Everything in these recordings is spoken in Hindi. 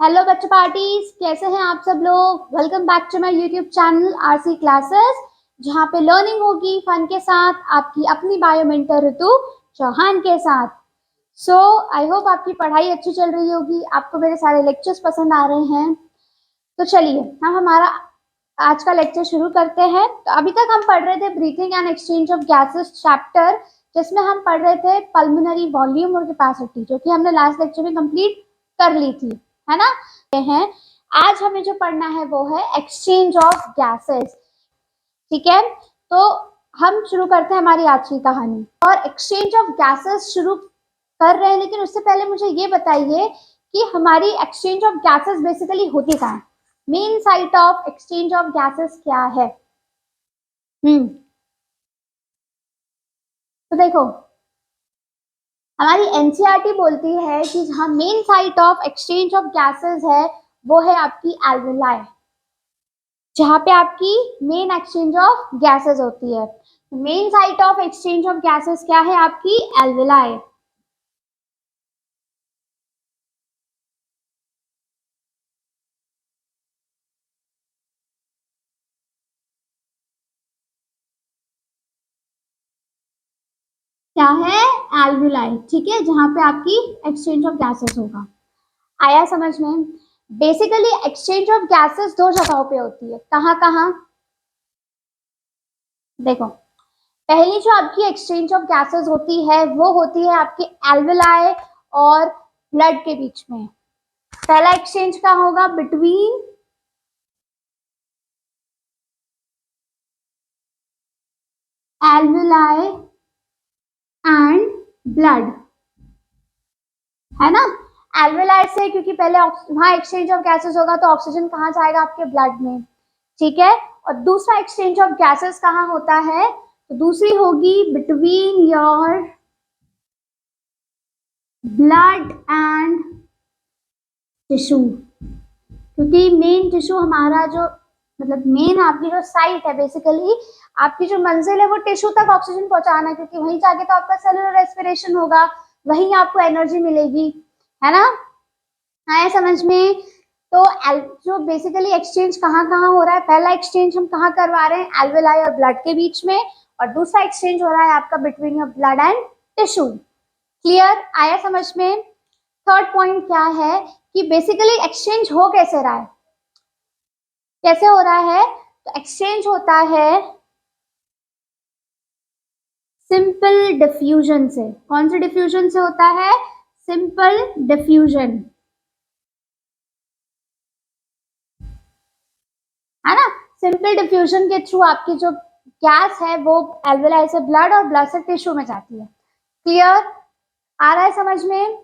हेलो बच्चे पार्टीज, कैसे हैं आप सब लोग। Welcome back to my YouTube channel RC classes, जहां पे लर्निंग होगी फन के साथ आपकी अपनी बायोमेंटर ऋतु चौहान के साथ। सो आई होप आपकी पढ़ाई अच्छी चल रही होगी, आपको मेरे सारे लेक्चर्स पसंद आ रहे हैं। तो चलिए हम हमारा आज का लेक्चर शुरू करते हैं। तो अभी तक हम पढ़ रहे थे breathing and exchange of gases chapter, जिसमें हम पढ़ रहे थे पल्मोनरी वॉल्यूम और कैपेसिटी, जो कि हमने लास्ट लेक्चर में कंप्लीट कर ली थी, है ना। हैं आज हमें जो पढ़ना है वो है एक्सचेंज ऑफ गैसेस। ठीक है, तो हम शुरू करते हैं हमारी आज की कहानी और एक्सचेंज ऑफ गैसेस शुरू कर रहे हैं। लेकिन उससे पहले मुझे ये बताइए कि हमारी एक्सचेंज ऑफ गैसेस बेसिकली होती कहाँ है। Main site of exchange of gases क्या है? तो देखो, हमारी एनसीईआरटी बोलती है कि जहां main site of exchange of gases है वो है आपकी एल्वेलाई, जहां पे आपकी मेन एक्सचेंज ऑफ गैसेस होती है। Main site of exchange of gases क्या है? आपकी एल्वेलाई। क्या है? एल्वेलाई। ठीक है, जहां पे आपकी एक्सचेंज ऑफ गैसेस होगा। आया समझ में? बेसिकली एक्सचेंज ऑफ गैसेस दो जगहों पे होती है। कहाँ कहाँ? देखो, पहली जो आपकी एक्सचेंज ऑफ गैसेस होती है वो होती है आपकी एल्वेलाई और ब्लड के बीच में। पहला एक्सचेंज क्या होगा? बिटवीन एल्वेलाई एंड ब्लड, है ना। एल्वेलाई से, क्योंकि पहले वहां एक्सचेंज ऑफ गैसेस होगा तो ऑक्सीजन कहाँ जाएगा? आपके ब्लड में। ठीक है, और दूसरा एक्सचेंज ऑफ गैसेस कहाँ होता है? तो दूसरी होगी between your blood and tissue, क्योंकि मेन टिश्यू हमारा जो मतलब मेन आपकी जो साइट है, बेसिकली आपकी जो मंजिल है वो टिश्यू तक ऑक्सीजन पहुंचाना है, क्योंकि वहीं जाके तो आपका सेलुलर रेस्पिरेशन होगा, वहीं आपको एनर्जी मिलेगी, है ना। आया समझ में? तो जो बेसिकली एक्सचेंज कहाँ कहाँ हो रहा है, पहला एक्सचेंज हम कहाँ करवा रहे हैं? एल्वेलाई और ब्लड के बीच में, और दूसरा एक्सचेंज हो रहा है आपका between your blood and tissue. Clear? आया समझ में? थर्ड पॉइंट क्या है कि बेसिकली एक्सचेंज हो कैसे रहा है, कैसे हो रहा है? तो एक्सचेंज होता है सिंपल डिफ्यूजन से। कौन से डिफ्यूजन से होता है? सिंपल डिफ्यूजन, है ना। सिंपल डिफ्यूजन के थ्रू आपकी जो गैस है वो एल्वेलाई से ब्लड और ब्लड से टिश्यू में जाती है। क्लियर? आ रहा है समझ में?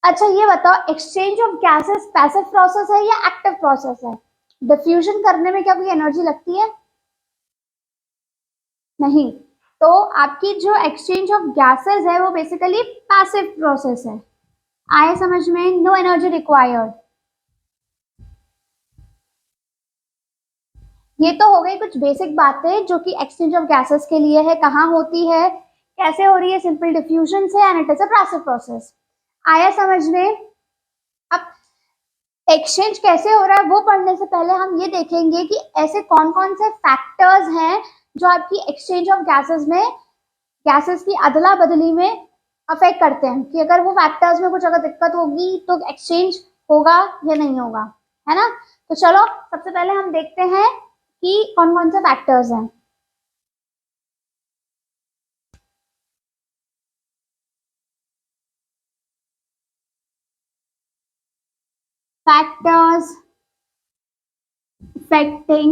अच्छा ये बताओ, exchange of gases passive process है या एक्टिव प्रोसेस है? डिफ्यूजन करने में क्या कोई एनर्जी लगती है? नहीं। तो आपकी जो एक्सचेंज ऑफ गैसेस है वो बेसिकली पैसिव प्रोसेस है। आए समझ में? No energy required. ये तो हो गई कुछ बेसिक बातें जो कि एक्सचेंज ऑफ गैसेस के लिए है, कहाँ होती है, कैसे हो रही है, सिंपल डिफ्यूजन से, and it is a passive process. आया समझ में? अब एक्सचेंज कैसे हो रहा है वो पढ़ने से पहले हम ये देखेंगे कि ऐसे कौन कौन से फैक्टर्स हैं जो आपकी एक्सचेंज ऑफ गैसेस में, गैसेस की अदला बदली में अफेक्ट करते हैं, कि अगर वो फैक्टर्स में कुछ अगर दिक्कत होगी तो एक्सचेंज होगा या नहीं होगा, है ना। तो चलो सबसे पहले हम देखते हैं कि कौन कौन से फैक्टर्स हैं। Factors affecting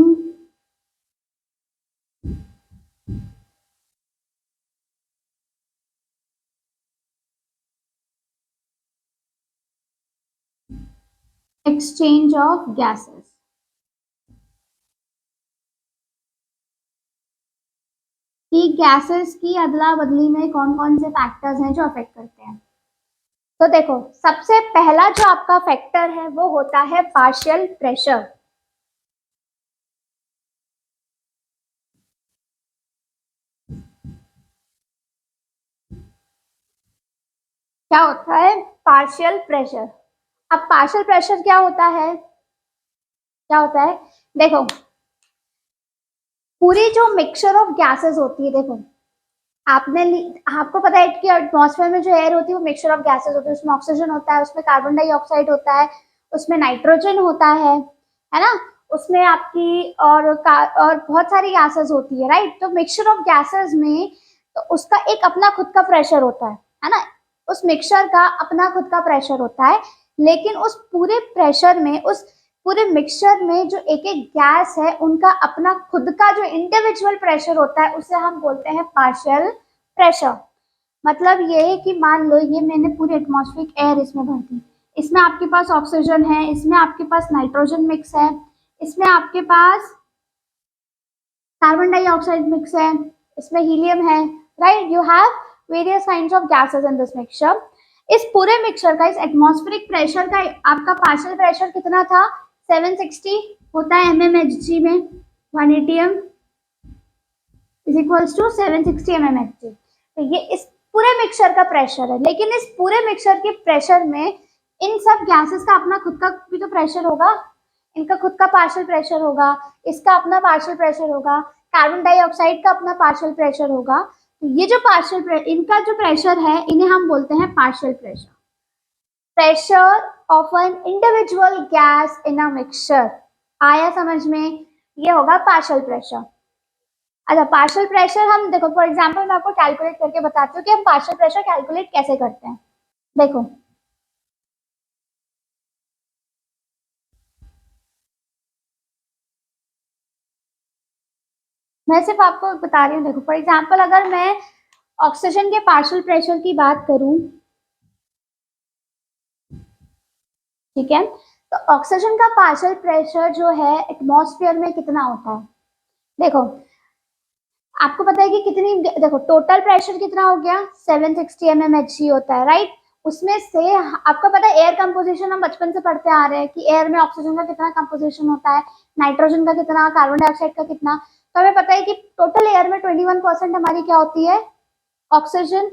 exchange of gases। कि गैसेस की अदला बदली में कौन कौन से फैक्टर्स हैं जो अफेक्ट करते हैं। तो देखो, सबसे पहला जो आपका फैक्टर है वो होता है पार्शियल प्रेशर। क्या होता है? Partial pressure. अब पार्शियल प्रेशर क्या होता है, देखो पूरी जो मिक्सचर ऑफ गैसेस होती है, देखो आपको पता है कि एटमॉस्फेयर में जो एयर होती है वो मिक्सचर ऑफ गैसेस होती है, उसमें ऑक्सीजन होता है, उसमें कार्बन डाइऑक्साइड होता है, उसमें नाइट्रोजन होता है ना, उसमें आपकी और बहुत सारी गैसेस होती है, राइट। तो मिक्सचर ऑफ गैसेस में तो उसका एक अपना खुद का प्रेशर होता है ना, उस मिक्सचर का अपना खुद का प्रेशर होता है, लेकिन उस पूरे प्रेशर में, उस पूरे मिक्सचर में जो एक एक गैस है उनका अपना खुद का जो इंडिविजुअल प्रेशर होता है उसे हम बोलते हैं पार्शियल प्रेशर। मतलब ये है कि मान लो ये मैंने पूरी एटमॉस्फेरिक एयर इसमें भर दी, इसमें आपके पास ऑक्सीजन है, इसमें आपके पास नाइट्रोजन मिक्स है, इसमें आपके पास कार्बन डाइऑक्साइड मिक्स है, इसमें हीलियम है, right. You have various kinds of gases in this mixture. इस पूरे मिक्सचर का, इस एटमॉस्फेरिक प्रेशर का आपका पार्शियल प्रेशर कितना था, 760 होता है mmHg में, 1 atm is equals to 760 mmHg। तो ये इस पूरे मिक्सचर का प्रेशर है, लेकिन इस पूरे मिक्सचर के प्रेशर में इन सब गैसेस का अपना खुद का भी तो प्रेशर होगा, इनका खुद का पार्शियल प्रेशर होगा, इसका अपना पार्शियल प्रेशर होगा, कार्बन डाइऑक्साइड का अपना पार्शियल प्रेशर होगा। तो ये जो इनका जो प्रेशर है इन्हें हम बोलते हैं partial pressure. Pressure of an individual gas in a mixture, आया समझ में, ये होगा पार्शियल प्रेशर। अच्छा, पार्शियल प्रेशर हम देखो, फॉर एग्जांपल मैं आपको कैलकुलेट करके बताती हूँ कि हम पार्शियल प्रेशर कैलकुलेट कैसे करते हैं। देखो मैं सिर्फ आपको बता रही हूँ, देखो फॉर एग्जांपल अगर मैं ऑक्सीजन के पार्शियल प्रेशर की बात करूं, ठीक है, तो ऑक्सीजन का पार्शियल प्रेशर जो है एटमॉस्फेयर में कितना होता है, देखो आपको पता है कि कितनी, देखो टोटल प्रेशर कितना हो गया, 760 mmHg होता है, राइट। उसमें से आपको पता है एयर कंपोजिशन हम बचपन से पढ़ते आ रहे हैं कि एयर में ऑक्सीजन का कितना कंपोजिशन होता है, नाइट्रोजन का कितना, कार्बन डाइऑक्साइड का कितना। तो हमें पता है कि टोटल एयर में 21% हमारी क्या होती है, ऑक्सीजन।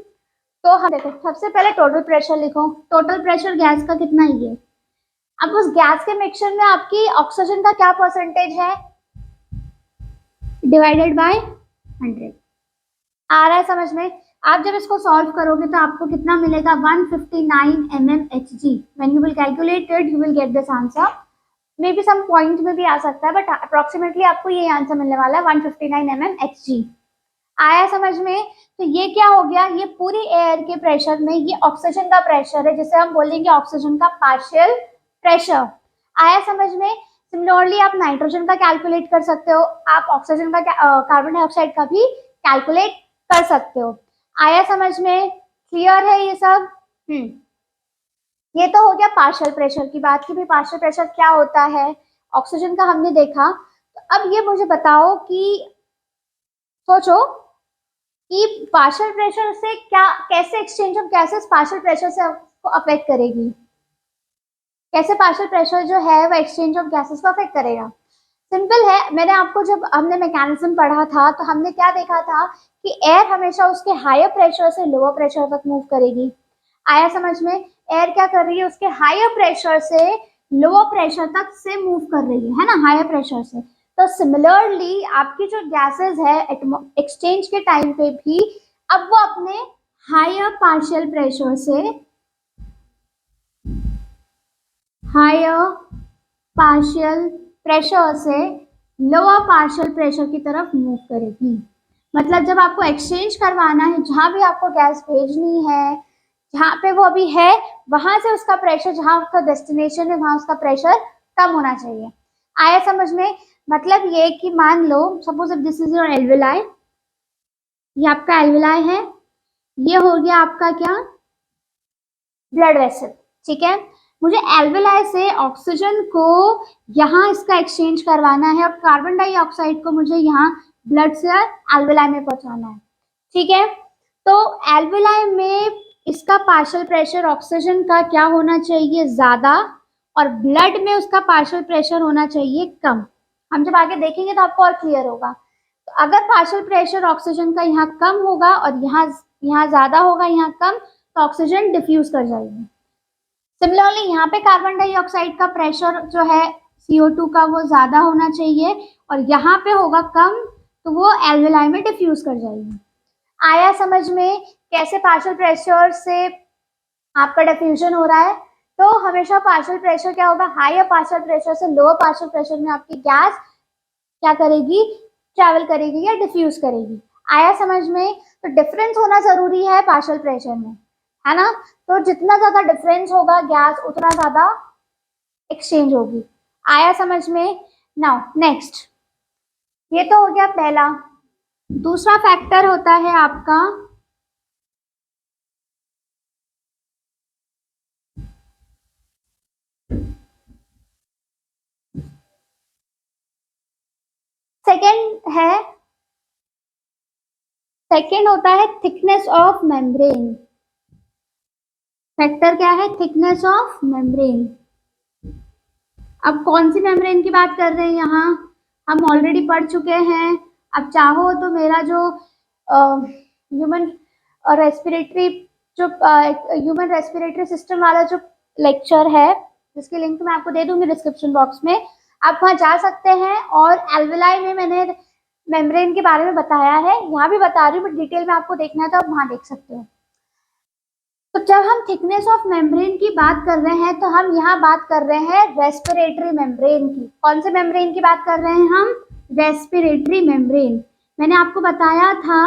तो हम देखो सबसे पहले टोटल प्रेशर लिखो, टोटल प्रेशर गैस का कितना ही है। अब उस गैस के मिक्सचर में आपकी ऑक्सीजन का क्या परसेंटेज है, डिवाइडेड बाय 100। आ रहा है समझ में। आप जब इसको सॉल्व करोगे तो आपको कितना मिलेगा, 159 mmHg। When you will calculate it you will get this answer, maybe some point में भी आ सकता है बट अप्रोक्सीमेटली आपको ये आंसर मिलने वाला है 159 mmHg। आया समझ में। तो ये क्या हो गया, ये पूरी एयर के प्रेशर में ये ऑक्सीजन का प्रेशर है, जिसे हम बोलेंगे ऑक्सीजन का पार्शियल प्रेशर। आया समझ में। सिमिलरली आप नाइट्रोजन का कैलकुलेट कर सकते हो, आप ऑक्सीजन का, कार्बन डाइऑक्साइड का भी कैलकुलेट कर सकते हो। आया समझ में, क्लियर है ये सब। ये तो हो गया पार्शियल प्रेशर की बात, कि भाई पार्शियल प्रेशर क्या होता है, ऑक्सीजन का हमने देखा। तो अब ये मुझे बताओ कि, सोचो कि पार्शियल प्रेशर से क्या, कैसे exchange of gases partial pressure से आपको अफेक्ट करेगी, कैसे पार्शियल प्रेशर जो है वो एक्सचेंज ऑफ गैसेस को अफेक्ट करेगा। सिंपल है, मैंने आपको जब हमने मैकेनिज्म पढ़ा था तो हमने क्या देखा था कि एयर हमेशा उसके हायर प्रेशर से लोअर प्रेशर तक मूव करेगी। आया समझ में। एयर क्या कर रही है, उसके हायर प्रेशर से लोअर प्रेशर तक से मूव कर रही है ना, हायर प्रेशर से। तो सिमिलरली आपकी जो गैसेस है एक्सचेंज के टाइम पे भी, अब वो अपने हायर पार्शियल प्रेशर से, हायर पार्शियल प्रेशर से लोअर पार्शियल प्रेशर की तरफ मूव करेगी। मतलब जब आपको एक्सचेंज करवाना है, जहां भी आपको गैस भेजनी है, जहां पे वो अभी है वहां से उसका प्रेशर, जहां उसका डेस्टिनेशन है वहां उसका प्रेशर कम होना चाहिए। आया समझ में। मतलब ये कि मान लो suppose if this is your alveoli, ये आपका एल्वेलाई है, ये हो गया आपका क्या, ब्लड वेसल, ठीक है। मुझे एल्वेलाई से ऑक्सीजन को यहाँ इसका एक्सचेंज करवाना है और कार्बन डाइऑक्साइड को मुझे यहाँ ब्लड से एल्वेलाई में पहुंचाना है, ठीक है। तो एल्वेलाई में इसका पार्शियल प्रेशर ऑक्सीजन का क्या होना चाहिए, ज्यादा, और ब्लड में उसका पार्शियल प्रेशर होना चाहिए कम। हम जब आगे देखेंगे तो आपको और क्लियर होगा। तो अगर पार्शियल प्रेशर ऑक्सीजन का यहाँ कम होगा और यहाँ यहाँ ज्यादा होगा, यहाँ कम, तो ऑक्सीजन डिफ्यूज कर जाएगी। सिमिलरली यहाँ पे कार्बन डाइऑक्साइड का प्रेशर जो है CO2 का वो ज्यादा होना चाहिए और यहाँ पे होगा कम, तो वो एल्वेलाई में डिफ्यूज कर जाएगी। आया समझ में कैसे पार्शियल प्रेशर से आपका डिफ्यूजन हो रहा है? तो हमेशा पार्शियल प्रेशर क्या होगा, हायर पार्शियल प्रेशर से लोअर पार्शियल प्रेशर में आपकी गैस क्या करेगी, ट्रैवल करेगी या डिफ्यूज करेगी। आया समझ में? तो डिफरेंस होना जरूरी है पार्शियल प्रेशर में, है ना? तो जितना ज्यादा डिफरेंस होगा गैस उतना ज्यादा एक्सचेंज होगी। आया समझ में? नाउ नेक्स्ट, ये तो हो गया पहला। दूसरा फैक्टर होता है आपका सेकेंड है, सेकेंड होता है थिकनेस ऑफ मेम्ब्रेन। फैक्टर क्या है? Thickness of membrane. अब कौन सी मेम्ब्रेन की बात कर रहे हैं यहाँ? हम ऑलरेडी पढ़ चुके हैं। अब चाहो तो मेरा जो ह्यूमन रेस्पिरेटरी जो ह्यूमन रेस्पिरेटरी सिस्टम वाला जो लेक्चर है, जिसकी लिंक मैं आपको दे दूंगी डिस्क्रिप्शन बॉक्स में, आप वहाँ जा सकते हैं। और एल्वेलाई में मैंने मेम्ब्रेन के बारे में बताया है, यहाँ भी बता रही हूँ, बट डिटेल में आपको देखना है तो आप वहाँ देख सकते हो। तो जब हम थिकनेस ऑफ मेम्ब्रेन की बात कर रहे हैं तो हम यहाँ बात कर रहे हैं रेस्पिरेटरी मेम्ब्रेन की। कौन से मेम्ब्रेन की बात कर रहे हैं हम? Respiratory membrane. मैंने आपको बताया था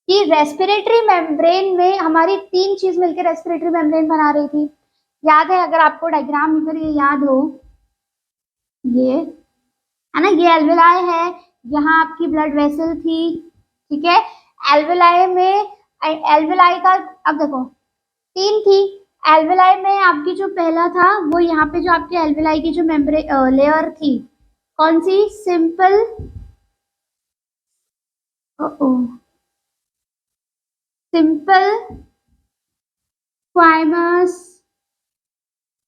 कि रेस्पिरेटरी मेम्ब्रेन में हमारी तीन चीज मिलकर रेस्पिरेटरी मेम्ब्रेन बना रही थी। याद है? अगर आपको डायग्राम अगर ये याद हो, ये है ना, ये एल्वेलाई है, यहाँ आपकी ब्लड वेसल थी, ठीक है। एल्वेलाई में एल्वेलाई का अब देखो तीन थी। एल्वेलाई में आपकी जो पहला था वो यहाँ पे जो आपकी एल्वेलाई की जो मेम्ब्रेन लेयर थी, कौन सी? Simple simple squamous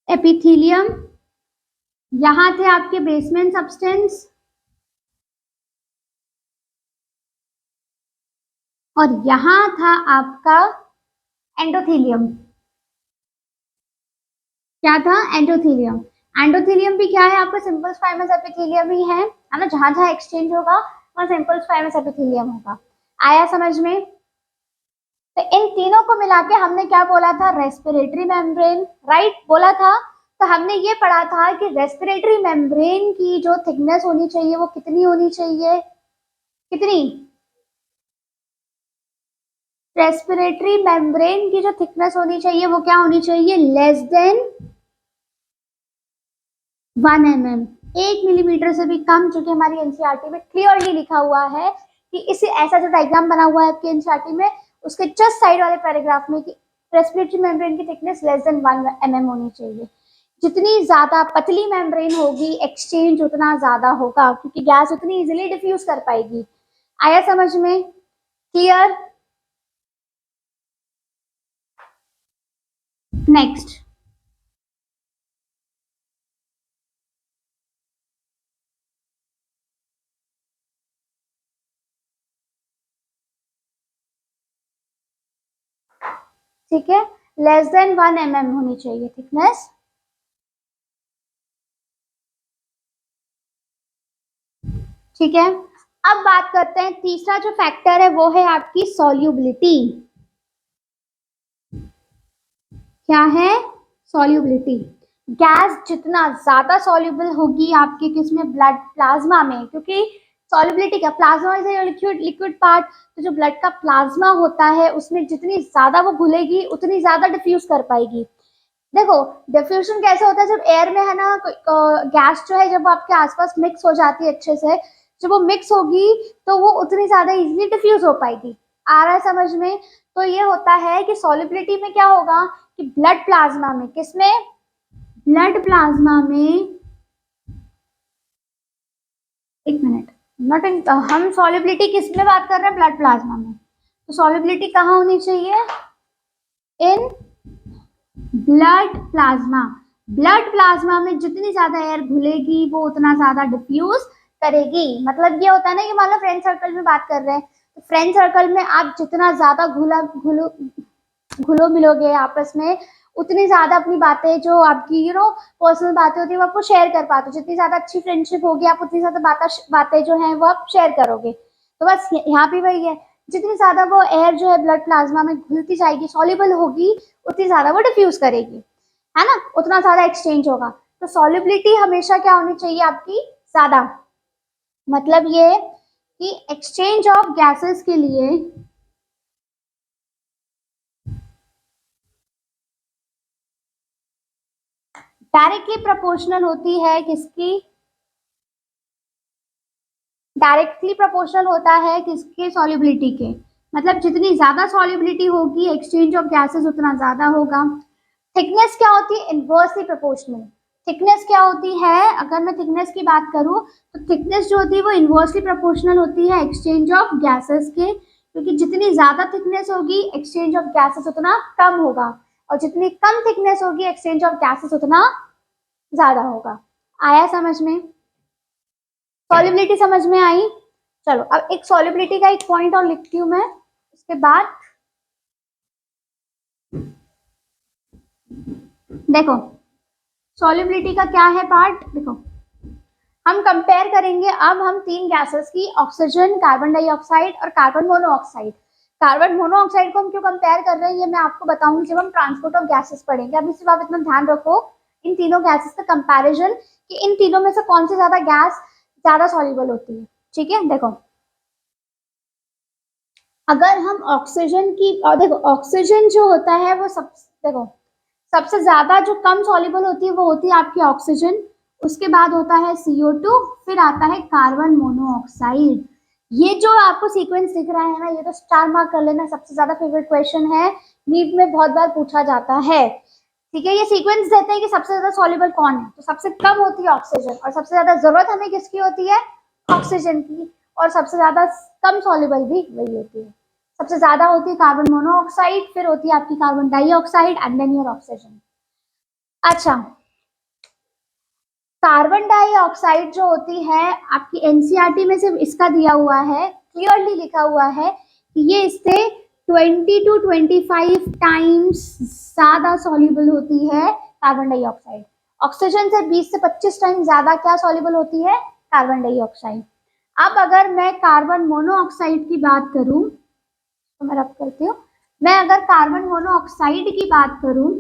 epithelium. यहाँ थे आपके बेसमेंट सब्सटेंस और यहाँ था आपका एंडोथेलियम। क्या था? एंडोथेलियम। एंडोथेलियम भी क्या है आपका? सिंपल स्क्वाइमस एपिथेलियम ही है ना? जहां जहां एक्सचेंज होगा वहां सिंपल स्क्वाइमस एपिथेलियम होगा। आया समझ में? तो इन तीनों को मिला के हमने क्या बोला था? रेस्पिरेटरी मेम्ब्रेन, राइट बोला था। तो हमने ये पढ़ा था कि रेस्पिरेटरी मेम्ब्रेन की जो थिकनेस होनी चाहिए वो कितनी होनी चाहिए? कितनी? रेस्पिरेटरी मेम्ब्रेन की जो थिकनेस होनी चाहिए वो क्या होनी चाहिए? लेस देन 1 mm, 1 मिलीमीटर से भी कम, जो कि हमारी एनसीईआरटी में क्लियरली लिखा हुआ है कि इसे ऐसा जो डायग्राम बना हुआ है आपके एनसीईआरटी में उसके जस्ट साइड वाले पैराग्राफ में कि रेस्पिरेटरी मेम्ब्रेन की थिकनेस लेस देन 1 mm होनी चाहिए। जितनी ज्यादा पतली मेम्ब्रेन होगी एक्सचेंज उतना ज्यादा होगा, क्योंकि गैस उतनी इजिली डिफ्यूज कर पाएगी। आया समझ में? क्लियर? नेक्स्ट, ठीक है, लेस देन 1 mm होनी चाहिए थिकनेस। ठीक है, अब बात करते हैं तीसरा जो फैक्टर है वो है आपकी सॉल्युबिलिटी। क्या है? सॉल्युबिलिटी। गैस जितना ज्यादा सॉल्युबल होगी आपके किसमें? ब्लड प्लाज्मा में, क्योंकि सॉल्युबिलिटी का plasma is a liquid liquid part, तो जो ब्लड का प्लाज्मा होता है उसमें जितनी ज्यादा वो घुलेगी उतनी ज्यादा डिफ्यूज कर पाएगी। देखो डिफ्यूजन कैसे होता है? जब एयर में है ना गैस जो है जब आपके आसपास मिक्स हो जाती है अच्छे से, जब वो मिक्स होगी तो वो उतनी ज्यादा इजीली डिफ्यूज हो पाएगी। आ रहा है समझ में? तो ये होता है कि सॉल्युबिलिटी में क्या होगा कि ब्लड प्लाज्मा में, किसमें? ब्लड प्लाज्मा में, एक मिनट, नॉट इन, हम सॉल्युबिलिटी किस में बात कर रहे हैं? ब्लड प्लाज्मा में। तो सॉल्युबिलिटी कहाँ होनी चाहिए? In blood plasma. Blood plasma में जितनी ज्यादा एयर घुलेगी वो उतना ज्यादा डिफ्यूज करेगी। मतलब ये होता है ना कि मान लो फ्रेंड सर्कल में बात कर रहे हैं, तो फ्रेंड सर्कल में आप जितना ज्यादा घुला घुलो घुलो मिलोगे आपस में, उतनी ज्यादा अपनी बातें जो आपकी पर्सनल बातें होती है वो आपको शेयर कर पाते हो। जितनी ज्यादा अच्छी फ्रेंडशिप होगी आप उतनी ज्यादा बातें जो है वो आप शेयर करोगे। तो बस यहाँ पे वही है, जितनी ज्यादा वो एयर जो है ब्लड प्लाज्मा में घुलती जाएगी, सॉल्युबल होगी, उतनी ज्यादा वो डिफ्यूज करेगी, है ना, उतना ज्यादा एक्सचेंज होगा। तो सॉल्युबिलिटी हमेशा क्या होनी चाहिए आपकी, ज्यादा। मतलब ये कि एक्सचेंज ऑफ गैसेस के लिए डायरेक्टली प्रोपोर्शनल होती है किसकी, डायरेक्टली प्रोपोर्शनल होता है किसके, सॉल्युबिलिटी के। मतलब जितनी ज्यादा सॉल्युबिलिटी होगी एक्सचेंज ऑफ गैसेस उतना ज्यादा होगा। थिकनेस क्या होती है, इनवर्सली प्रोपोर्शनल। थिकनेस क्या होती है, अगर मैं थिकनेस की बात करूं तो थिकनेस जो होती है वो इनवर्सली प्रोपोर्शनल होती है एक्सचेंज ऑफ गैसेस के, क्योंकि जितनी ज्यादा थिकनेस होगी एक्सचेंज ऑफ गैसेस उतना कम होगा, और जितनी कम थिकनेस होगी एक्सचेंज ऑफ गैसेस उतना ज्यादा होगा। आया समझ में, सॉल्युबिलिटी समझ में आई। चलो अब एक सॉल्युबिलिटी का एक पॉइंट और लिखती हूँ मैं, उसके बाद देखो सॉल्युबिलिटी का क्या है पार्ट, देखो हम कंपेयर करेंगे अब हम तीन गैसेस की, ऑक्सीजन, कार्बन डाइऑक्साइड और कार्बन मोनोऑक्साइड। कार्बन मोनोऑक्साइड को हम क्यों कंपेयर कर रहे हैं ये मैं आपको बताऊंगी जब हम ट्रांसपोर्ट ऑफ गैसेस पढ़ेंगे। अभी सिर्फ आप इतना ध्यान रखो इन तीनों गैसेस का कंपैरिजन, कि इन तीनों में से कौन सी ज्यादा गैस ज्यादा सॉल्युबल होती है। ठीक है, देखो अगर हम ऑक्सीजन की, और देखो ऑक्सीजन जो होता है वो देखो सबसे ज्यादा जो कम सॉल्युबल होती है वो होती है आपकी ऑक्सीजन, उसके बाद होता है CO2, फिर आता है कार्बन मोनोऑक्साइड। ये जो आपको सीक्वेंस दिख रहा है ना, ये तो स्टार मार्क कर लेना, सबसे ज्यादा फेवरेट क्वेश्चन है, नीट में बहुत बार पूछा जाता है। ठीक है, ये सीक्वेंस देते हैं कि सबसे ज्यादा सॉल्युबल कौन है, तो सबसे कम होती है ऑक्सीजन, और सबसे ज्यादा जरूरत हमें किसकी होती है, ऑक्सीजन की, और सबसे ज्यादा कम सॉल्युबल भी वही होती है। सबसे ज्यादा होती है कार्बन मोनोऑक्साइड, फिर होती है आपकी carbon dioxide, and then your oxygen. अच्छा, कार्बन डाइऑक्साइड जो होती है आपकी एनसीईआरटी में सिर्फ इसका दिया हुआ है, क्लियरली लिखा हुआ है कि ये इससे 20 to 25 टाइम्स ज्यादा सॉल्युबल होती है कार्बन डाइऑक्साइड। ऑक्सीजन से 20 से 25 टाइम ज्यादा क्या सॉल्युबल होती है, कार्बन डाइऑक्साइड। अब अगर मैं कार्बन मोनोऑक्साइड की बात करूं, तो मैं रब करती हूँ, मैं अगर कार्बन मोनोऑक्साइड की बात करूं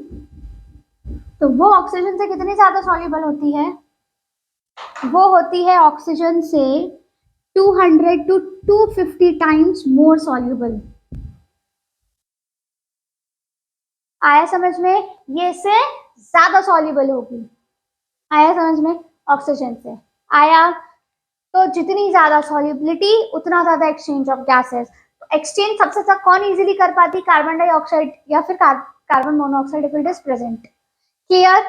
तो वो ऑक्सीजन से कितनी ज्यादा सॉल्युबल होती है, वो होती है ऑक्सीजन से 200 to 250 टाइम्स मोर सॉल्युबल। आया समझ में, ये से ज्यादा सॉल्युबल होगी। आया समझ में, ऑक्सीजन से। आया, तो जितनी ज्यादा सॉल्युबिलिटी उतना ज्यादा एक्सचेंज ऑफ गैसेस। तो एक्सचेंज सबसे ज्यादा कौन इजीली कर पाती, कार्बन डाइऑक्साइड या फिर carbon monoxide if it is present. Clear,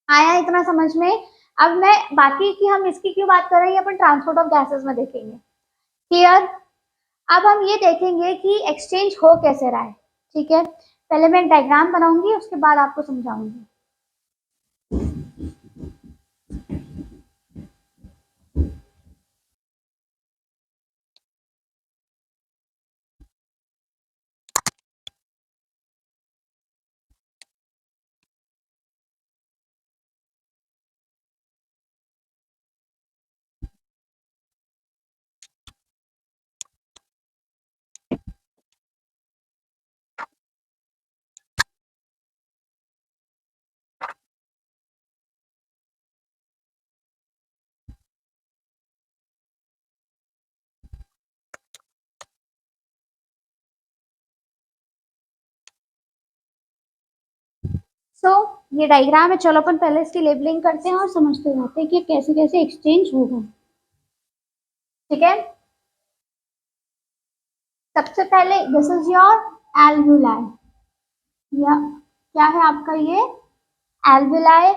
आया इतना समझ में। अब मैं बाकी की, हम इसकी क्यों बात कर रहे हैं, अपन ट्रांसपोर्ट ऑफ गैसेस में देखेंगे। क्लियर, अब हम ये देखेंगे कि एक्सचेंज हो कैसे रहा है। ठीक है, पहले मैं एक डायग्राम बनाऊंगी उसके बाद आपको समझाऊंगी। ये डायग्राम है, चलो अपन पहले इसकी लेबलिंग करते हैं और समझते जाते हैं कि कैसे कैसे एक्सचेंज होगा। ठीक है, सबसे पहले दिस इज योर एल्वुलाई, या क्या है आपका ये एल्वुलाई,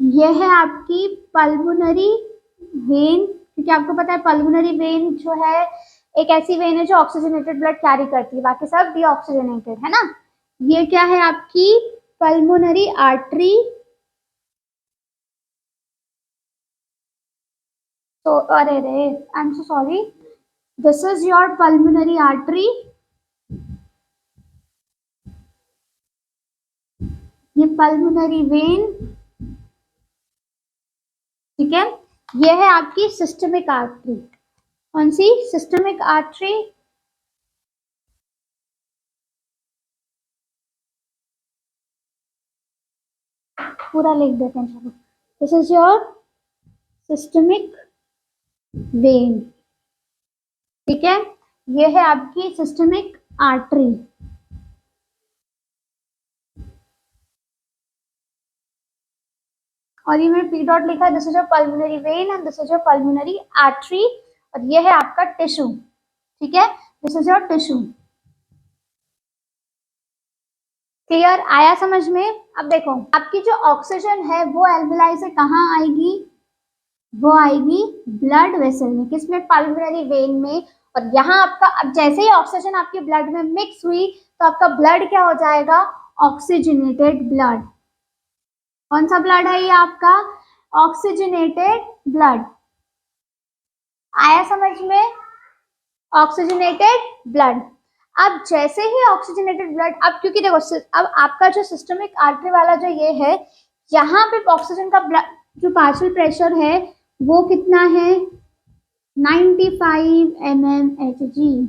ये है आपकी पल्मोनरी वेन, क्योंकि आपको पता है पल्मोनरी वेन जो है एक ऐसी वेन है जो ऑक्सीजनेटेड ब्लड कैरी करती है, बाकी सब डीऑक्सीजनेटेड है ना। ये क्या है आपकी पल्मोनरी आर्टरी, तो अरे रे I am so sorry, this is your pulmonary artery, ये पल्मोनरी वेन, ठीक है। ये है आपकी सिस्टमिक आर्टरी। कौन सी? Systemic artery. पूरा लिख देते हैं, चलो। This is your systemic when, ठीक है। ये है आपकी सिस्टमिक आर्टरी। और ये मैंने पी डॉट लिखा है, this is your pulmonary vein and this is your pulmonary artery. और ये है आपका टिश्यू, ठीक है। This is your tissue. Clear? आया समझ में? अब देखो, आपकी जो ऑक्सीजन है वो एल्वेलाई से कहाँ आएगी? वो आएगी ब्लड वेसल में। किसमें? पल्मोनरी वेन में। और यहाँ आपका, अब जैसे ही ऑक्सीजन आपके ब्लड में मिक्स हुई तो आपका ब्लड क्या हो जाएगा? Oxygenated blood. कौन सा ब्लड है ये आपका? Oxygenated blood. आया समझ में? Oxygenated blood. अब जैसे ही ऑक्सीजनेटेड ब्लड, अब क्योंकि देखो, अब आपका जो सिस्टमिक आर्टरी वाला जो ये है, यहाँ पे ऑक्सीजन का जो पार्शियल प्रेशर है वो कितना है? 95 mmHg।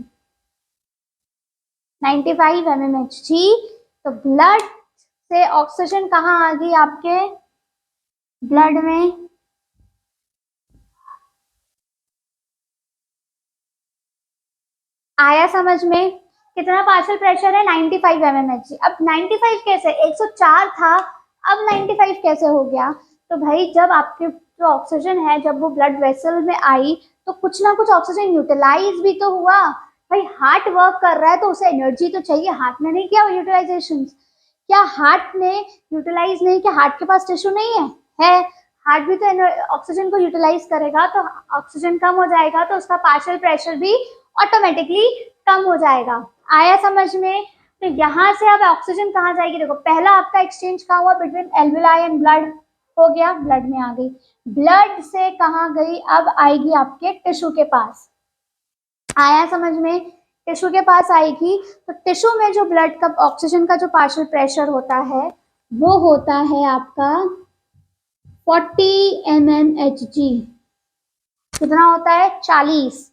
95 mmHg। तो ब्लड से ऑक्सीजन कहाँ आ गई आपके ब्लड में? आया समझ में? कितना पार्शियल प्रेशर है? 95 mmHg। अब 95 कैसे? 104 था, अब 95 कैसे हो गया? तो भाई जब आपके जो ऑक्सीजन है, जब वो ब्लड वेसल में आई तो कुछ ना कुछ ऑक्सीजन यूटिलाइज भी तो हुआ। भाई हार्ट वर्क कर रहा है तो उसे एनर्जी तो चाहिए। हार्ट ने नहीं किया यूटिलाइजेशन? क्या हार्ट ने यूटिलाइज नहीं किया? हार्ट के पास टिश्यू नहीं है? हार्ट भी तो ऑक्सीजन को यूटिलाइज करेगा, तो ऑक्सीजन कम हो जाएगा तो उसका पार्शियल प्रेशर भी ऑटोमेटिकली कम हो जाएगा। आया समझ में? तो यहाँ से अब ऑक्सीजन कहाँ जाएगी? देखो, पहला आपका एक्सचेंज कहाँ हुआ? बिटवीन एल्वेलाई एंड ब्लड हो गया, ब्लड में आ गई। ब्लड से कहाँ गई? अब आएगी आपके टिश्यू के पास। आया समझ में? टिश्यू के पास आएगी तो टिश्यू में जो ब्लड का ऑक्सीजन का जो पार्शियल प्रेशर होता है वो होता है आपका 40 mmHg। कितना होता है? 40।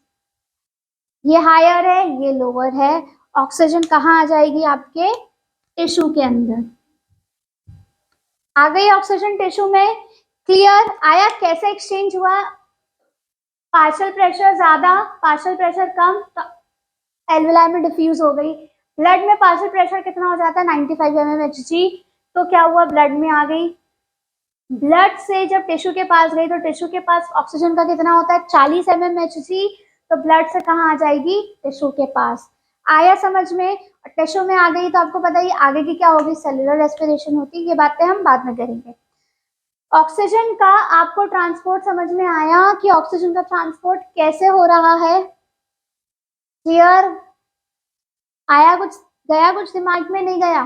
ये हायर है, ये लोअर है। ऑक्सीजन कहाँ आ जाएगी? आपके टिश्यू के अंदर। आ गई ऑक्सीजन टिश्यू में। क्लियर? आया कैसे एक्सचेंज हुआ? पार्शियल प्रेशर ज्यादा, पार्शियल प्रेशर कम, तो एल्वेलाई में डिफ्यूज हो गई। ब्लड में पार्शियल प्रेशर कितना हो जाता है? 95 mmHg। तो क्या हुआ? ब्लड में आ गई। ब्लड से जब टिश्यू के पास गई तो टिश्यू के पास ऑक्सीजन का कितना होता है? 40 mmHg। तो ब्लड से कहाँ आ जाएगी? टिश्यू के पास। आया समझ में? टिश्यू में आ गई तो आपको पता ही आगे की क्या होगी? सेलुलर रेस्पिरेशन होती है। ये बातें हम बाद में करेंगे। ऑक्सीजन का आपको ट्रांसपोर्ट समझ में आया कि ऑक्सीजन का ट्रांसपोर्ट कैसे हो रहा है? क्लियर? आया कुछ? गया कुछ दिमाग में? नहीं गया?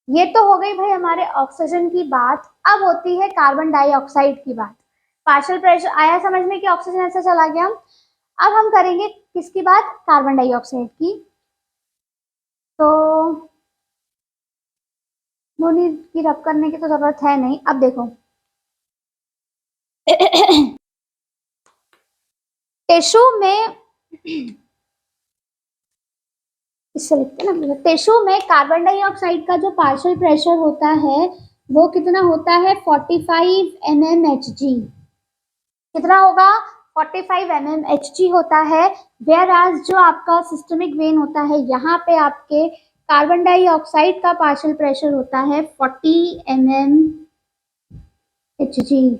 ये तो हो गई भाई हमारे ऑक्सीजन की बात। अब होती है कार्बन डाइऑक्साइड की बात। पार्शियल प्रेशर आया समझ में कि ऑक्सीजन ऐसे चला गया। अब हम करेंगे किसकी बात? कार्बन डाइऑक्साइड की। तो बोनी की रब करने की तो जरूरत है नहीं। अब देखो टिश्यू में इससे लिखते हैं ना, टिश्यू में कार्बन डाइऑक्साइड का जो पार्शियल प्रेशर होता है वो कितना होता है? 45 mmHg। कितना होगा? 45 mmHg होता है। वेयर एज जो आपका सिस्टमिक वेन होता है, यहाँ पे आपके कार्बन डाइऑक्साइड का पार्शियल प्रेशर होता है 40 mmHg।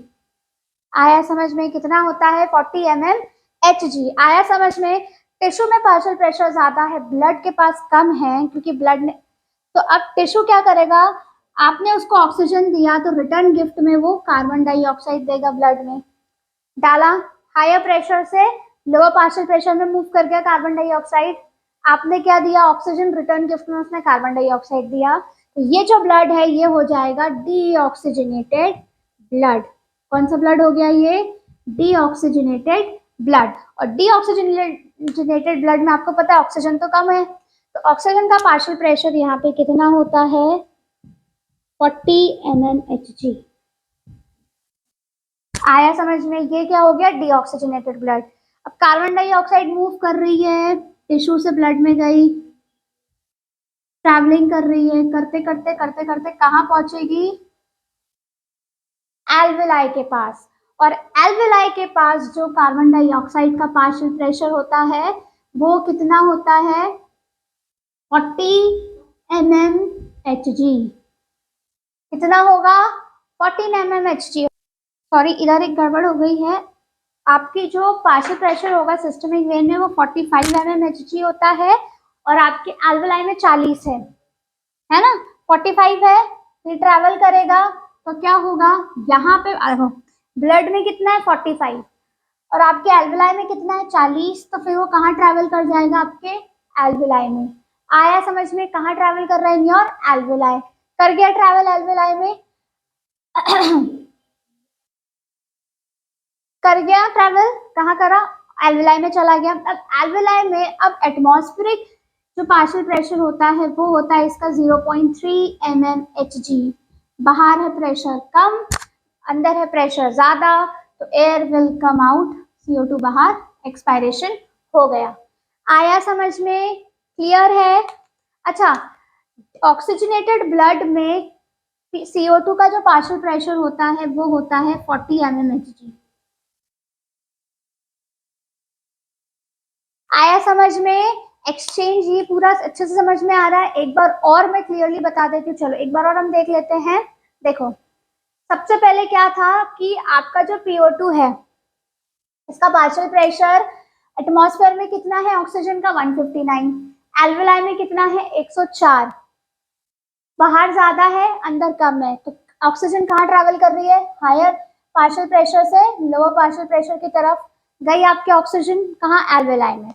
आया समझ में? कितना होता है? 40 mmHg। आया समझ में? टिश्यू में पार्शियल प्रेशर ज्यादा है, ब्लड के पास कम है, क्योंकि ब्लड ने, तो अब टिश्यू क्या करेगा? आपने उसको ऑक्सीजन दिया तो रिटर्न गिफ्ट में वो कार्बन डाइऑक्साइड देगा। ब्लड में डाला, हायर प्रेशर से लोअर पार्शियल प्रेशर में मूव कर गया कार्बन डाइऑक्साइड। आपने क्या दिया? ऑक्सीजन। रिटर्न गिफ्ट में उसने कार्बन डाइऑक्साइड दिया। तो ये जो ब्लड है ये हो जाएगा डीऑक्सीजनेटेड ब्लड। कौन सा ब्लड हो गया ये? Deoxygenated blood. और डीऑक्सीजनेटेड ब्लड में आपको पता है ऑक्सीजन तो कम है, तो ऑक्सीजन का पार्शियल प्रेशर यहाँ पे कितना होता है? 40 mmHg। आया समझ में? ये क्या हो गया? Deoxygenated blood. अब कार्बन डाइऑक्साइड मूव कर रही है, टिश्यू से ब्लड में गई, ट्रैवलिंग कर रही है, करते करते करते करते कहाँ पहुंचेगी? एल्वेलाई के पास। और एल्वेलाई के पास जो कार्बन डाइऑक्साइड का पार्शियल प्रेशर होता है वो कितना होता है? 40 mmHg। कितना होगा? 14 mmHg। सॉरी, इधर एक गड़बड़ हो गई है। आपकी जो पार्शियल प्रेशर होगा सिस्टमिक वेन में वो 45 mmHg होता है और आपके एल्वेलाई में 40 है ना? 45 है, फिर ट्रैवल करेगा तो क्या होगा? यहाँ पे ब्लड में कितना है? 45 और आपके एल्वेलाई में कितना है? 40। तो फिर वो कहाँ ट्रैवल कर जाएगा? आपके एल्वेलाई में। आया समझ में? कहाँ ट्रैवल कर रहा है? In your alveoli. कर गया ट्रैवल एल्वेलाई में? कर गया ट्रैवल। कहाँ करा? एल्वेलाई में चला गया। अब एल्वेलाई में अब एटमॉस्फेरिक जो पार्शियल प्रेशर होता है वो होता है इसका 0.3 mmHg। बाहर है प्रेशर कम, अंदर है प्रेशर ज्यादा, तो air will come out, CO2 बाहर, एक्सपायरेशन हो गया। आया समझ में? क्लियर है? अच्छा, ऑक्सीजनेटेड ब्लड में CO2 का जो पार्शियल प्रेशर होता है वो होता है 40 mmHg। आया समझ में? एक्सचेंज ये पूरा अच्छे से समझ में आ रहा है? एक बार और मैं क्लियरली बता देती हूँ। चलो एक बार और हम देख लेते हैं। देखो, सबसे पहले क्या था कि आपका जो PO2 है इसका पार्शियल प्रेशर एटमॉस्फेयर में कितना है? ऑक्सीजन का 159, एल्वेलाई में कितना है? 104। बाहर ज्यादा है, अंदर कम है, तो ऑक्सीजन कहाँ ट्रैवल कर रही है? हायर पार्शियल प्रेशर से लोअर पार्शियल प्रेशर की तरफ गई आपके ऑक्सीजन। कहाँ? एल्वेलाई में।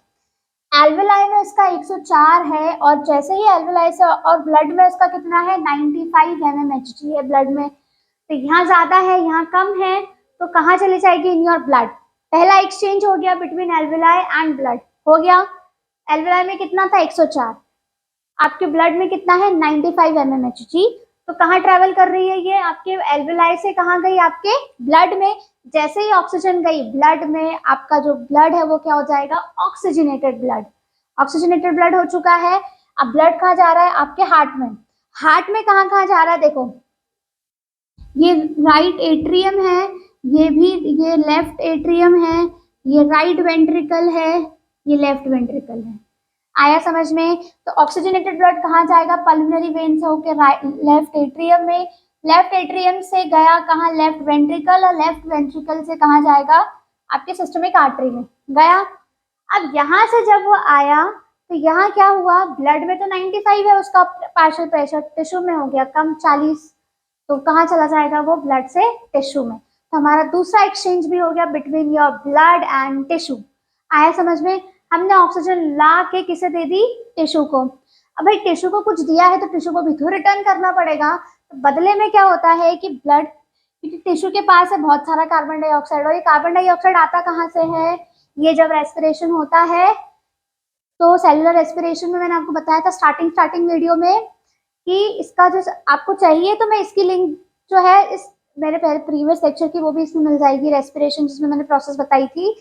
एल्वेलाई में इसका 104 है और जैसे ही एल्वेलाई से और ब्लड में इसका कितना है? 95 mmHg है ब्लड में। तो यहाँ ज्यादा है, यहाँ कम है, तो कहाँ चली जाएगी? In your blood. पहला एक्सचेंज हो गया बिटवीन एल्वेलाई एंड ब्लड, हो गया। एल्वेलाई में कितना था? 104। आपके ब्लड में कितना है? 95 mmHg। तो कहाँ ट्रेवल कर रही है ये? आपके एल्वेलाई से कहाँ गई? आपके ब्लड में। जैसे ही ऑक्सीजन गई ब्लड में, आपका जो ब्लड है वो क्या हो जाएगा? Oxygenated blood. ऑक्सीजनेटेड ब्लड हो चुका है। अब ब्लड कहाँ जा रहा है? आपके हार्ट में। हार्ट में कहाँ कहाँ जा रहा है? देखो, ये राइट एट्रियम है, ये भी, ये लेफ्ट एट्रियम है, ये राइट वेंट्रिकल है, ये लेफ्ट वेंट्रिकल है। आया समझ में? तो ऑक्सीजनेटेड ब्लड कहाँ जाएगा? पल्मोनरी वेन से होकर लेफ्ट एट्रियम में, लेफ्ट एट्रियम से गया कहाँ? लेफ्ट वेंट्रिकल, और लेफ्ट वेंट्रिकल से कहाँ जाएगा? आपके सिस्टमिक आर्टरी में गया। अब यहाँ से जब वो आया तो यहाँ क्या हुआ? ब्लड में तो 95 है उसका पार्शियल प्रेशर, टिश्यू में हो गया कम, 40। तो कहाँ चला जाएगा वो? ब्लड से टिश्यू में। तो हमारा दूसरा एक्सचेंज भी हो गया between your blood and tissue. आया समझ में? हमने ऑक्सीजन ला के किसे दे दी? टिश्यू को। अब भाई टिश्यू को कुछ दिया है तो टिश्यू को भी तो रिटर्न करना पड़ेगा। तो बदले में क्या होता है कि ब्लड, क्योंकि टिश्यू के पास है बहुत सारा कार्बन डाइऑक्साइड, और ये कार्बन डाइऑक्साइड आता कहाँ से है? ये जब रेस्पिरेशन होता है तो सेलुलर रेस्पिरेशन में मैंने आपको बताया था स्टार्टिंग वीडियो में कि इसका जो आपको चाहिए तो मैं इसकी लिंक जो है इस मेरे पहले प्रीवियस लेक्चर की वो भी इसमें मिल जाएगी, रेस्पिरेशन जिसमें मैंने प्रोसेस बताई थी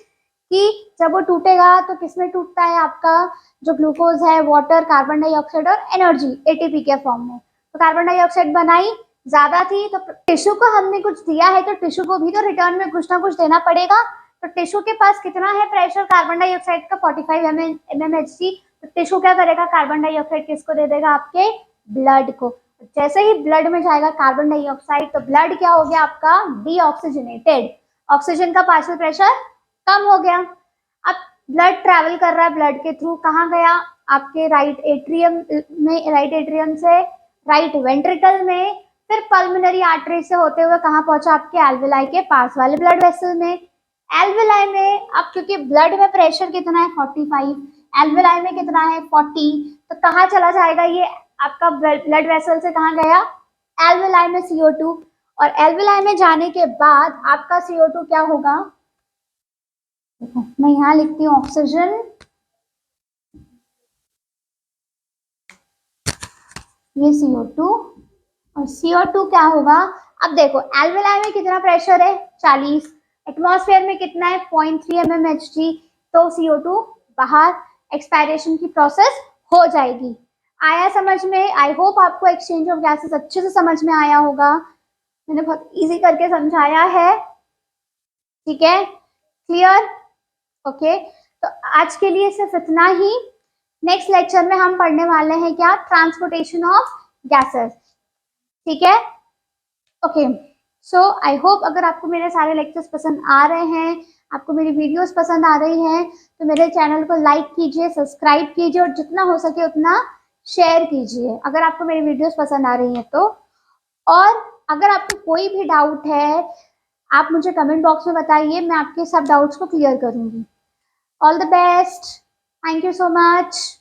कि जब वो टूटेगा तो किसमें टूटता है? आपका जो ग्लूकोज है, वाटर, कार्बन डाइऑक्साइड और एनर्जी एटीपी के फॉर्म में। तो कार्बन डाइऑक्साइड बनाई ज्यादा थी तो टिश्यू को हमने कुछ दिया है तो टिश्यू को भी तो रिटर्न में कुछ ना कुछ देना पड़ेगा। तो टिश्यू के पास कितना है प्रेशर कार्बन डाइऑक्साइड का? 45 mmHg। तो टिश्यू क्या करेगा? कार्बन डाइऑक्साइड किसको दे देगा? आपके ब्लड को। जैसे ही ब्लड में जाएगा कार्बन डाइऑक्साइड तो ब्लड क्या हो गया आपका? डीऑक्सीजनेटेड। ऑक्सीजन का पार्शियल प्रेशर कम हो गया। अब ब्लड ट्रैवल कर रहा है ब्लड के थ्रू, कहाँ गया? आपके राइट एट्रियम में, राइट एट्रियम से राइट वेंट्रिकल में, फिर पल्मोनरी आर्टरी से होते हुए कहाँ पहुंचा? आपके एल्वेलाई के पास वाले ब्लड वेसल में। एल्वेलाई में अब क्योंकि ब्लड में प्रेशर कितना है? 45, एल्वेलाई में कितना है? 40। तो कहाँ चला जाएगा ये आपका ब्लड वेसल से? कहाँ गया? एल्वेलाई में CO2। और एल्वेलाई में जाने के बाद आपका CO2 क्या होगा? देखो मैं यहाँ लिखती हूँ ऑक्सीजन, ये CO2, CO2 क्या होगा? अब देखो एल्वेलाई में कितना प्रेशर है 40, एटमॉस्फेयर में कितना है 0.3 mmHg, तो CO2 बाहर, एक्सपायरेशन की प्रोसेस हो जाएगी। आया समझ में? आई होप आपको एक्सचेंज ऑफ गैसेस अच्छे से समझ में आया होगा। मैंने बहुत इजी करके समझाया है, ठीक है, क्लियर? ओके, तो आज के लिए सिर्फ इतना ही। नेक्स्ट लेक्चर में हम पढ़ने वाले हैं क्या? ट्रांसपोर्टेशन ऑफ गैसेस, ठीक है? ओके, सो आई होप अगर आपको मेरे सारे लेक्चर्स पसंद आ रहे हैं, आपको मेरी वीडियोस पसंद आ रही हैं, तो मेरे चैनल को लाइक कीजिए, सब्सक्राइब कीजिए और जितना हो सके उतना शेयर कीजिए अगर आपको मेरी वीडियोस पसंद आ रही हैं तो। और अगर आपको कोई भी डाउट है आप मुझे कमेंट बॉक्स में बताइए, मैं आपके सब डाउट्स को क्लियर करूंगी। All the best, thank you so much.